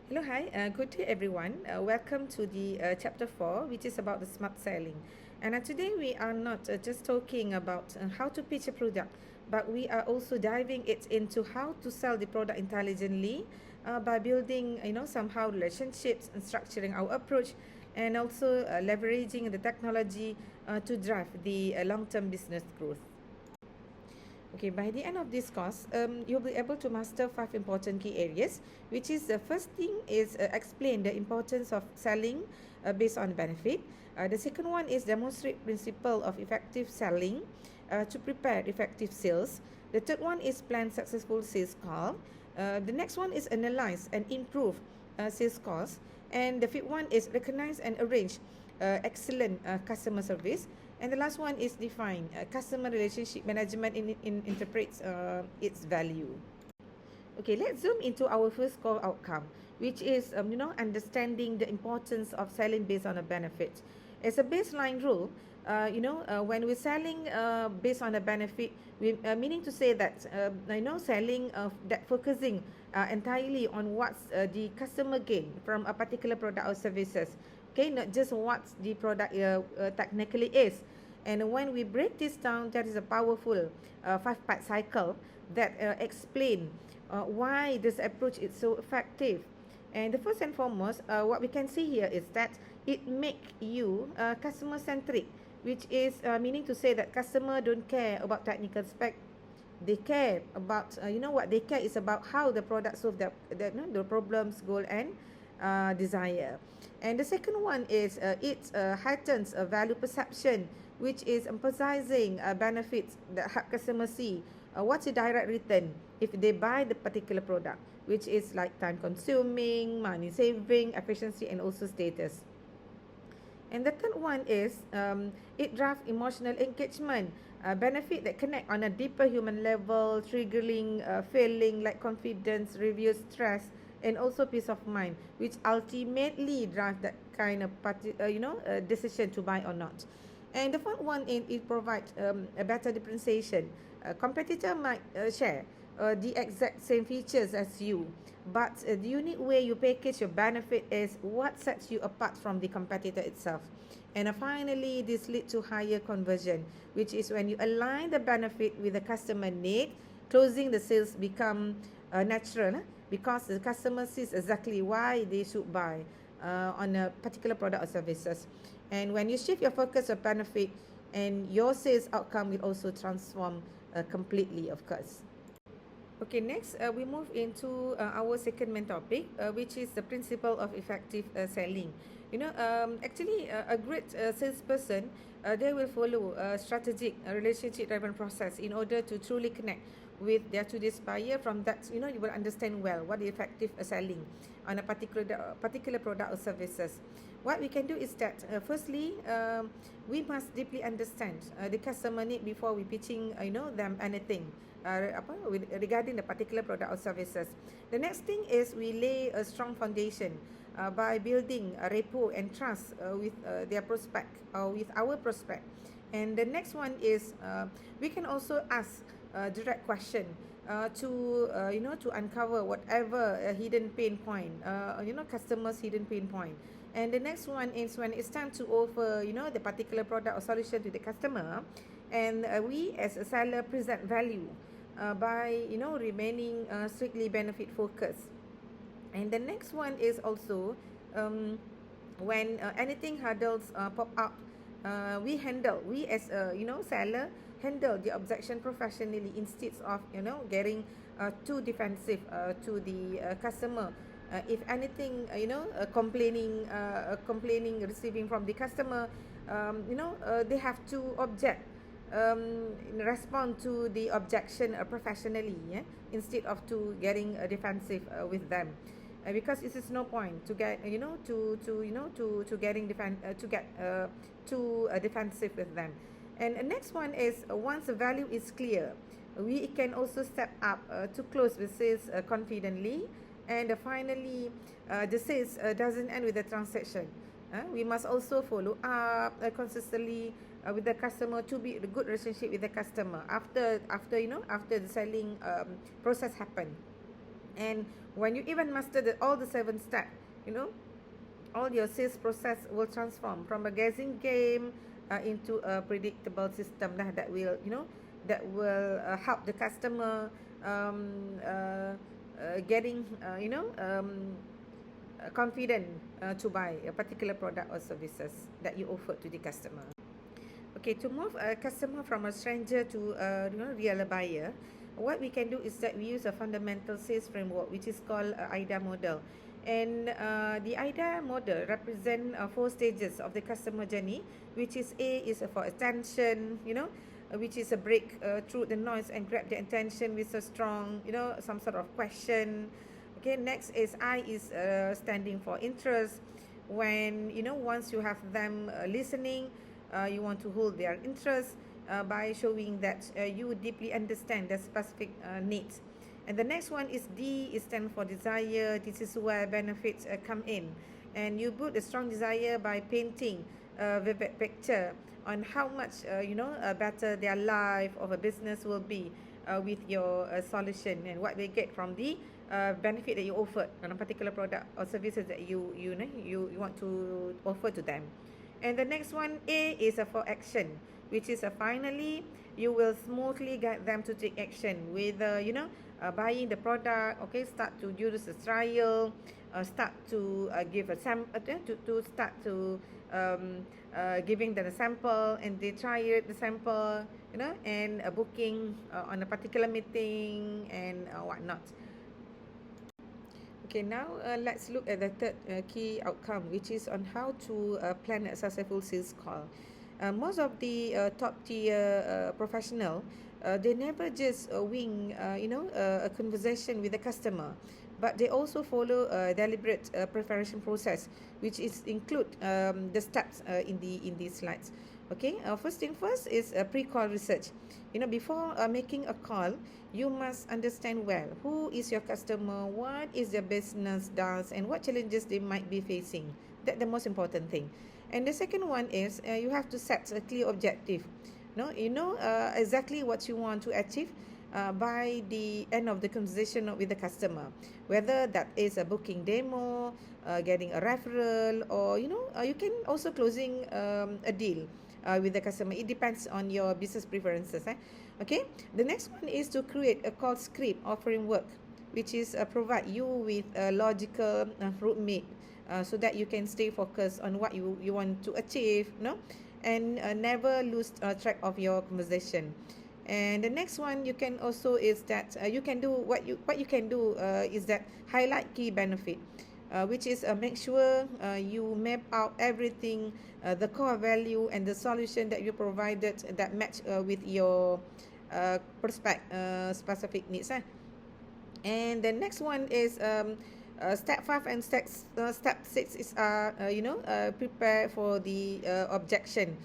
Hello, hi, good day everyone. Welcome to the chapter 4, which is about the smart selling. And today we are not just talking about how to pitch a product, but we are also diving it into how to sell the product intelligently by building, somehow relationships and structuring our approach, and also leveraging the technology to drive the long-term business growth. Okay, by the end of this course, you'll be able to master five important key areas, which is the first thing is explain the importance of selling based on benefit. The second one is demonstrate principle of effective selling to prepare effective sales. The third one is plan successful sales call. The next one is analyze and improve sales calls. And the fifth one is recognize and arrange excellent customer service. And the last one is define customer relationship management interprets its value. Okay, let's zoom into our first core outcome, which is understanding the importance of selling based on a benefit. As a baseline rule, when we're selling based on a benefit, we meaning to say that selling that focusing entirely on what's the customer gain from a particular product or services. Okay, not just what the product technically is. And when we break this down, that is a powerful five-part cycle that explain why this approach is so effective. And the first and foremost, what we can see here is that it make you customer centric, which is meaning to say that customer don't care about technical spec. They care about what they care is about how the product solve the problems, goal, and desire. And the second one is it heightens a value perception, which is emphasizing benefits that help customers see what's the direct return if they buy the particular product, which is like time consuming, money saving, efficiency, and also status. And the third one is it drives emotional engagement, benefit that connect on a deeper human level, triggering feeling like confidence, reduce stress, and also peace of mind, which ultimately drive that kind of decision to buy or not. And the fourth one is it provides a better differentiation. A competitor might share the exact same features as you, but the unique way you package your benefit is what sets you apart from the competitor itself. And finally, this leads to higher conversion, which is when you align the benefit with the customer need, closing the sales become natural because the customer sees exactly why they should buy on a particular product or services. And when you shift your focus of benefit, and your sales outcome will also transform completely, of course. Okay, next we move into our second main topic, which is the principle of effective selling. Actually, a great salesperson, they will follow a strategic relationship-driven process in order to truly connect with their today's buyer. From that, you will understand well what is effective selling on a particular product or services. What we can do is that, firstly, we must deeply understand the customer need before we pitching, them anything regarding the particular product or services. The next thing is we lay a strong foundation by building a rapport and trust with their prospect or with our prospect. And the next one is we can also ask direct question to uncover whatever hidden pain point, customers hidden pain point. And the next one is when it's time to offer the particular product or solution to the customer, and we as a seller present value by remaining strictly benefit focused. And the next one is also when anything hurdles pop up, we as a seller handle the objection professionally instead of getting too defensive to the customer. If anything complaining receiving from the customer, they have to object, respond to the objection professionally, yeah? Instead of to getting defensive with them, because it is no point to get to getting too defensive with them. And the next one is once the value is clear, we can also step up to close the sales confidently. And finally, the sales doesn't end with the transaction. We must also follow up consistently with the customer to be a good relationship with the customer after the selling process happen. And When you even master all the 7 steps, you know, all your sales process will transform from a guessing game into a predictable system that will, that will help the customer getting, confident to buy a particular product or services that you offer to the customer. Okay, to move a customer from a stranger to a, real buyer, what we can do is that we use a fundamental sales framework, which is called AIDA model. And the AIDA model represent 4 stages of the customer journey, which is A is for attention, which is a break through the noise and grab the attention with a strong, some sort of question. Okay, next is I is standing for interest. When, once you have them listening, you want to hold their interest by showing that you deeply understand their specific needs. And the next one is D, is stand for desire. This is where benefits come in. And you build a strong desire by painting a vivid picture on how much, better their life of a business will be with your solution, and what they get from the benefit that you offer on a particular product or services that you want to offer to them. And the next one, A, is for action, which is finally you will smoothly guide them to take action with buying the product. Okay, start to use the trial, start to give a sample, to start to giving them a sample, and they try it, the sample, and booking on a particular meeting and whatnot. Okay, now let's look at the third key outcome, which is on how to plan a successful sales call. Most of the top tier professional, they never just wing, a conversation with the customer, but they also follow a deliberate preparation process, which is include the steps in these slides. Okay, first thing first is pre-call research. Before making a call, you must understand well who is your customer, what is their business does, and what challenges they might be facing. That's the most important thing. And the second one is you have to set a clear objective. Exactly what you want to achieve by the end of the conversation with the customer, whether that is a booking demo, getting a referral, or you can also closing a deal with the customer. It depends on your business preferences. Okay, the next one is to create a call script or framework, which is provide you with a logical roadmap so that you can stay focused on what you want to achieve, and never lose track of your conversation. And the next one you can also is that you can do what you can do is that highlight key benefit, which is make sure you map out everything, the core value and the solution that you provided that match with your specific needs. And the next one is step 5 and step 6 is prepare for the objection,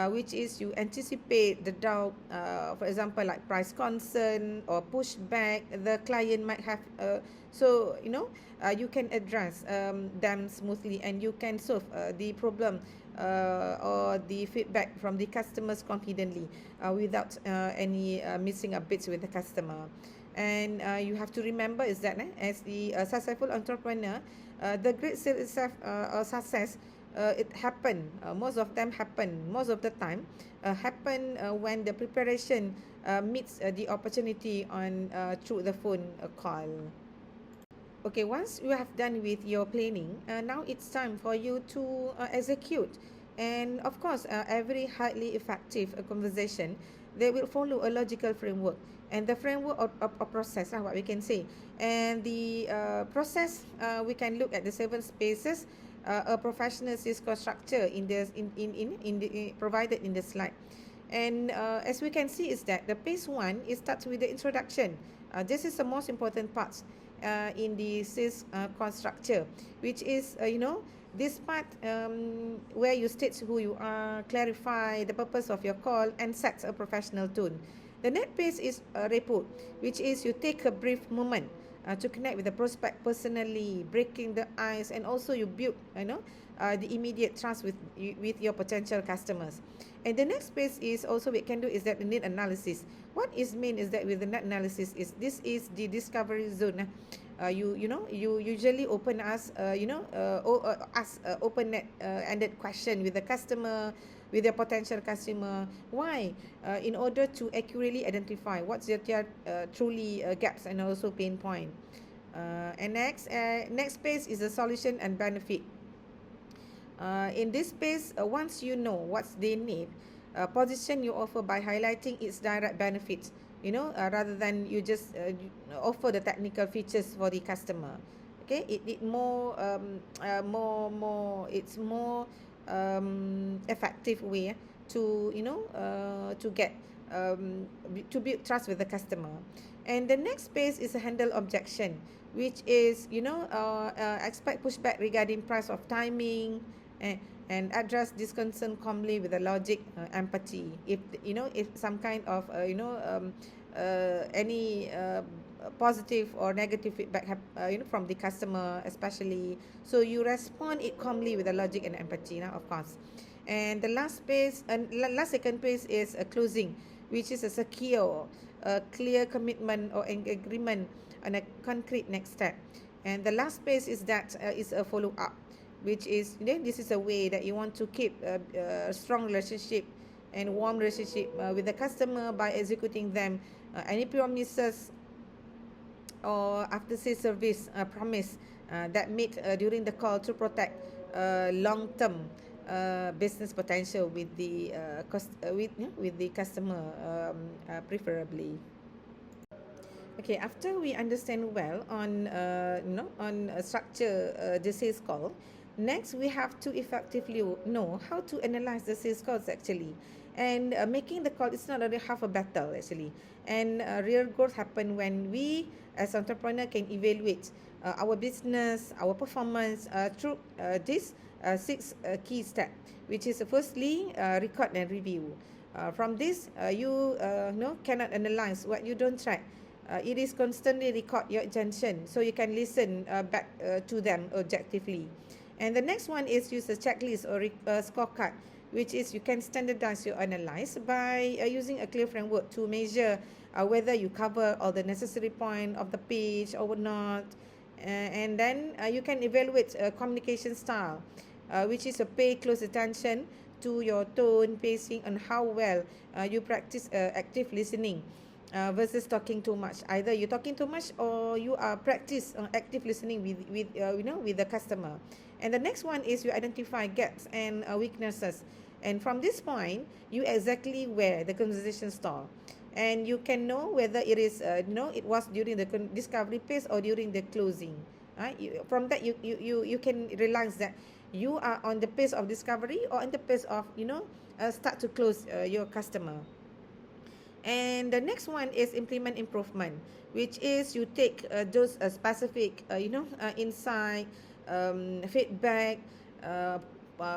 which is you anticipate the doubt, for example, like price concern or pushback the client might have. You can address them smoothly, and you can solve the problem or the feedback from the customers confidently without any missing a bits with the customer. And you have to remember is that as the successful entrepreneur, the great sales itself or success, it happen, most of them happen, most of the time happen when the preparation meets the opportunity on through the phone call. Okay, once you have done with your planning, now it's time for you to execute. And of course, every highly effective conversation, they will follow a logical framework. And the framework of process, what we can say. And the process, we can look at the 7 spaces, a professional sales call structure provided in the slide. And as we can see is that the phase 1, it starts with the introduction. This is the most important part in the sales call structure, which is this part where you state who you are, clarify the purpose of your call, and set a professional tone. The next phase is a report, which is you take a brief moment to connect with the prospect personally, breaking the ice, and also you build, the immediate trust with your potential customers. And the next phase is also we can do is that the need analysis. What is mean is that with the net analysis is this is the discovery zone. You usually open us ask open net ended question with the customer, with your potential customer. Why? In order to accurately identify what's their truly gaps and also pain point. And next phase is the solution and benefit. In this space, once you know what they need, position your offer by highlighting its direct benefits, rather than you just offer the technical features for the customer. Okay, it it's more effective way to get to build trust with the customer. And the next phase is a handle objection, which is expect pushback regarding price of timing, and address this concern calmly with a logic, empathy. If some kind of any positive or negative feedback from the customer especially, so you respond it calmly with a logic and empathy now, of course. And the last phase and last second phase is a closing, which is a secure, a clear commitment or an agreement on a concrete next step. And the last phase is that is a follow up, which is this is a way that you want to keep a strong relationship and warm relationship with the customer by executing them any promises or after sales service promise that made during the call to protect long term business potential with the with the customer, preferably. Okay, after we understand well on structure the sales call, next we have to effectively know how to analyze the sales calls actually. And making the call is not only half a battle actually. And real growth happen when we as entrepreneur can evaluate our business, our performance through this six key steps, which is firstly record and review. From this, you cannot analyze what you don't track. It is constantly record your attention so you can listen back to them objectively. And the next one is use a checklist or scorecard, which is you can standardize your analyze by using a clear framework to measure whether you cover all the necessary point of the page or not. And then you can evaluate communication style, which is pay close attention to your tone, pacing, and how well you practice active listening versus talking too much. Either you're talking too much or you are practice active listening with the customer. And the next one is you identify gaps and weaknesses. And from this point, you exactly where the conversation stall. And you can know whether it is, it was during the discovery phase or during the closing. Right? From that, you can realize that you are on the pace of discovery or on the pace of, start to close your customer. And the next one is implement improvement, which is you take those specific, insight, feedback,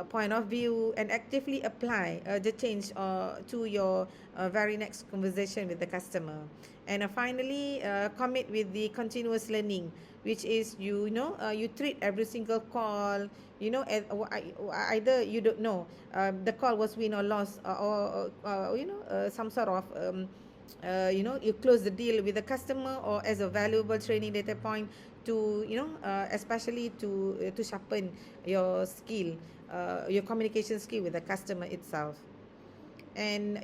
point of view, and actively apply the change to your very next conversation with the customer. And finally, commit with the continuous learning, which is you treat every single call, either you don't know the call was win or lost, or some sort of you close the deal with the customer or as a valuable training data point to especially to sharpen your skill, your communication skill with the customer itself. And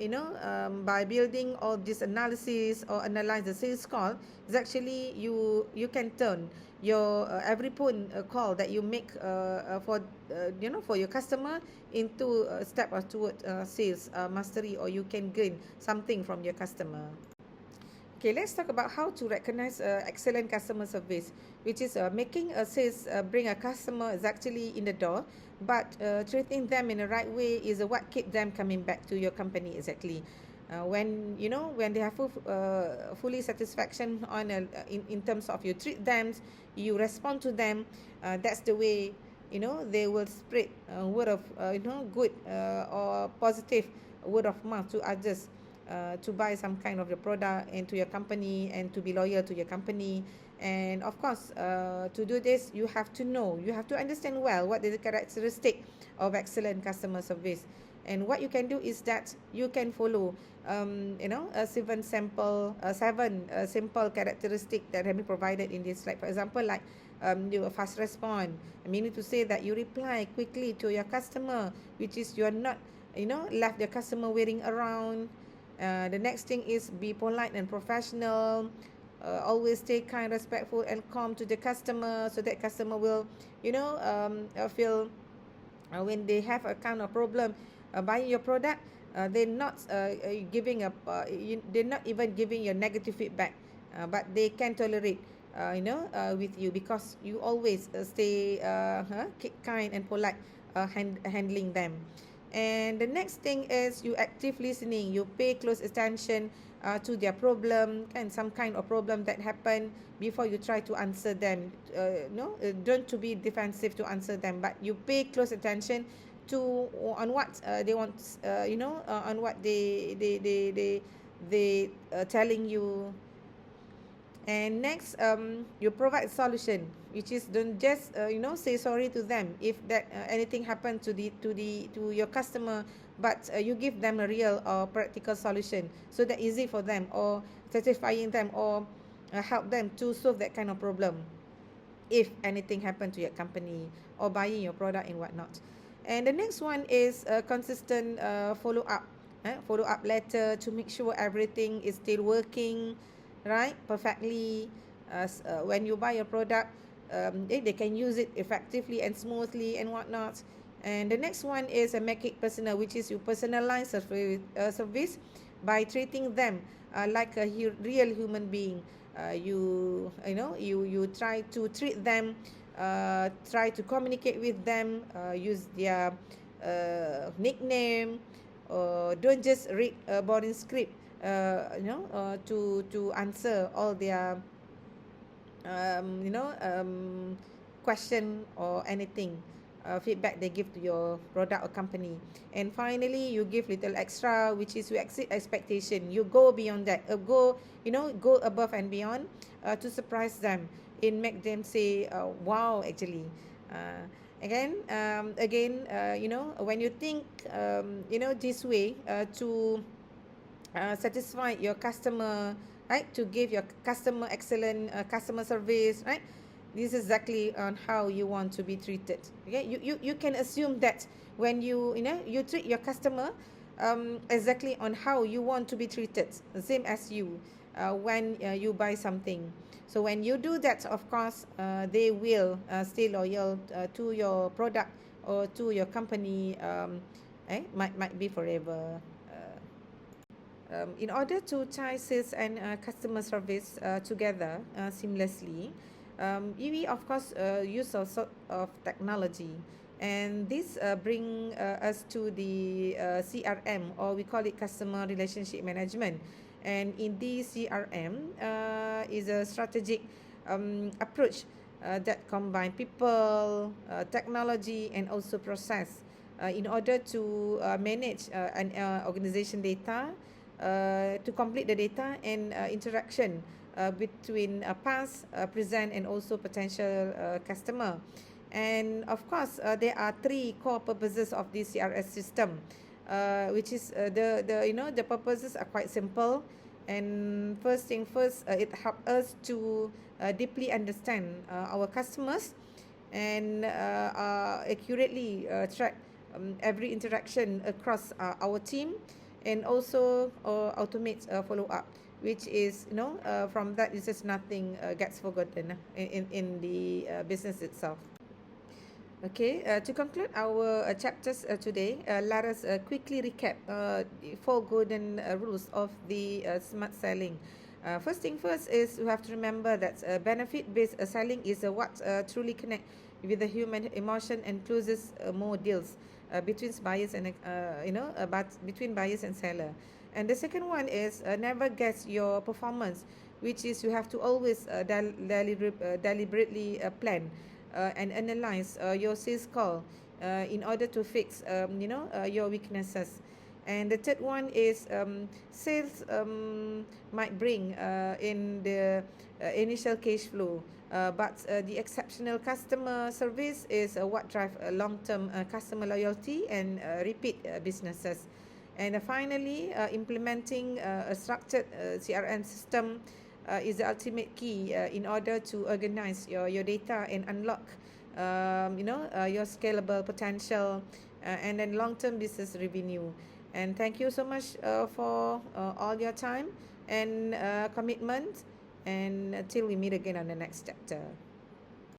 by building all this analysis or analyze the sales call, is actually you can turn your every phone call that you make for for your customer into a step toward sales mastery, or you can gain something from your customer. Okay, let's talk about how to recognize excellent customer service, which is making a sales bring a customer is actually in the door, but treating them in the right way is what keep them coming back to your company exactly. When when they have fully satisfaction on in terms of you treat them, you respond to them, that's the way they will spread word of good or positive word of mouth to others, to buy some kind of your product and to your company and to be loyal to your company. And of course, to do this, you have to know, you have to understand well what is the characteristic of excellent customer service. And what you can do is that you can follow, a seven simple characteristic that have been provided in this slide. For example, like you fast respond, meaning to say that you reply quickly to your customer, which is you're not, left the customer waiting around. The next thing is be polite and professional. Always stay kind, respectful, and calm to the customer, so that customer will, feel when they have a kind of problem buying your product, they're not they're not even giving you negative feedback, but they can tolerate, with you, because you always stay kind and polite, handling them. And the next thing is you active listening. You pay close attention to their problem and some kind of problem that happen before you try to answer them. Don't to be defensive to answer them, but you pay close attention to on what they want, on what they telling you. And next, you provide solution, which is don't just say sorry to them if that anything happened to your customer, but you give them a real or practical solution, so that easy for them, or satisfying them, or help them to solve that kind of problem if anything happened to your company or buying your product and whatnot. And the next one is a consistent follow up letter to make sure everything is still working right perfectly. When you buy a product, they can use it effectively and smoothly and whatnot. And the next one is make it personal, which is you personalize service by treating them like a real human being. You try to treat them, try to communicate with them, use their nickname, or don't just read a boring script, to answer all their question or anything, feedback they give to your product or company. And finally, you give little extra, which is you exceed expectation. You go beyond that, go above and beyond, to surprise them and make them say, wow, actually. When you think, this way, to satisfy your customer, right, to give your customer excellent customer service, right, this is exactly on how you want to be treated. Okay, you can assume that when you treat your customer exactly on how you want to be treated, the same as you, when you buy something. So when you do that, of course, they will stay loyal to your product or to your company, might be forever. In order to tie sales and customer service together seamlessly, we of course use of technology, and this bring us to the CRM, or we call it customer relationship management. And in the CRM is a strategic approach that combine people, technology, and also process in order to manage an organization data, to complete the data and interaction between past, present, and also potential customer. And of course, there are three core purposes of this CRS system, which is the purposes are quite simple. And first thing first, it helps us to deeply understand our customers, and accurately track every interaction across our team, and also automate follow up, which is from that is just nothing gets forgotten in the business itself. Okay, to conclude our chapters today, let us quickly recap the four golden rules of the smart selling. First thing first is you have to remember that benefit-based selling is what truly connect with the human emotion and closes more deals between buyers and but between buyers and seller. And the second one is never guess your performance, which is you have to always deliberately plan and analyze your sales call in order to fix your weaknesses. And the third one is sales might bring in the initial cash flow, but the exceptional customer service is what drive long-term customer loyalty and repeat businesses. And finally, implementing a structured CRM system is the ultimate key in order to organize your data and unlock your scalable potential and then long-term business revenue. And thank you so much for all your time and commitment. And till we meet again on the next chapter.